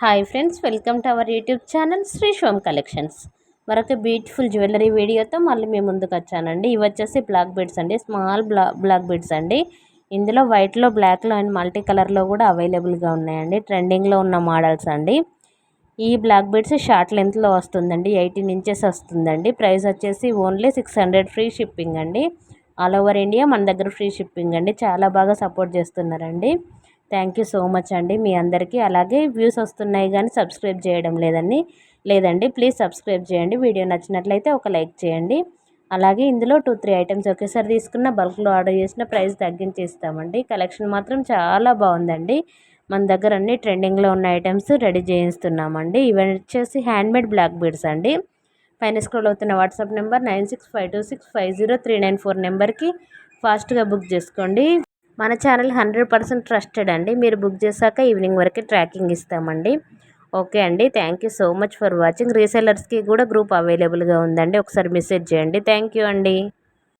Hi friends, welcome to our YouTube channel Shri Shom collections. మరొక beautiful jewellery వీడియోతో మళ్ళీ మీ ముందుకు వచ్చానండి. ఇవి వచ్చేసి బ్లాక్ బీడ్స్ అండి, స్మాల్ బ్లాక్ బీడ్స్ అండి. ఇందులో వైట్లో, బ్లాక్లో అండ్ మల్టీ కలర్లో కూడా అవైలబుల్గా ఉన్నాయండి. ట్రెండింగ్లో ఉన్న మోడల్స్ అండి. ఈ బ్లాక్ బీడ్స్ షార్ట్ లెంత్లో వస్తుందండి, 18 ఇంచెస్ వస్తుందండి. ప్రైస్ వచ్చేసి ఓన్లీ 600 ఫ్రీ షిప్పింగ్ అండి. ఆల్ ఓవర్ ఇండియా మన దగ్గర ఫ్రీ షిప్పింగ్ అండి. చాలా బాగా సపోర్ట్ చేస్తున్నారండి. థ్యాంక్ యూ సో మచ్ అండి మీ అందరికీ. అలాగే వ్యూస్ వస్తున్నాయి కానీ సబ్స్క్రైబ్ చేయడం లేదండి. ప్లీజ్ సబ్స్క్రైబ్ చేయండి. వీడియో నచ్చినట్లయితే ఒక లైక్ చేయండి. అలాగే ఇందులో 2-3 ఐటమ్స్ ఒకేసారి తీసుకున్న, బల్క్లో ఆర్డర్ చేసిన ప్రైస్ తగ్గించి ఇస్తామండి. కలెక్షన్ మాత్రం చాలా బాగుందండి. మన దగ్గర అన్ని ట్రెండింగ్లో ఉన్న ఐటమ్స్ రెడీ చేయిస్తున్నామండి. ఇవి వచ్చేసి హ్యాండ్మేడ్ బ్లాక్ బీడ్స్ అండి. పైన స్క్రోల్ అవుతున్న వాట్సాప్ నెంబర్ 9652650394 నెంబర్కి ఫాస్ట్గా బుక్ చేసుకోండి. మన ఛానల్ 100% ట్రస్టెడ్ అండి. మీరు బుక్ చేశాక ఈవినింగ్ వరకు ట్రాకింగ్ ఇస్తామండి. ఓకే అండి, thank you so much for watching. రీసెలర్స్కి కూడా గ్రూప్ అవైలబుల్గా ఉందండి, ఒకసారి మెసేజ్ చేయండి. థ్యాంక్ యూ అండి.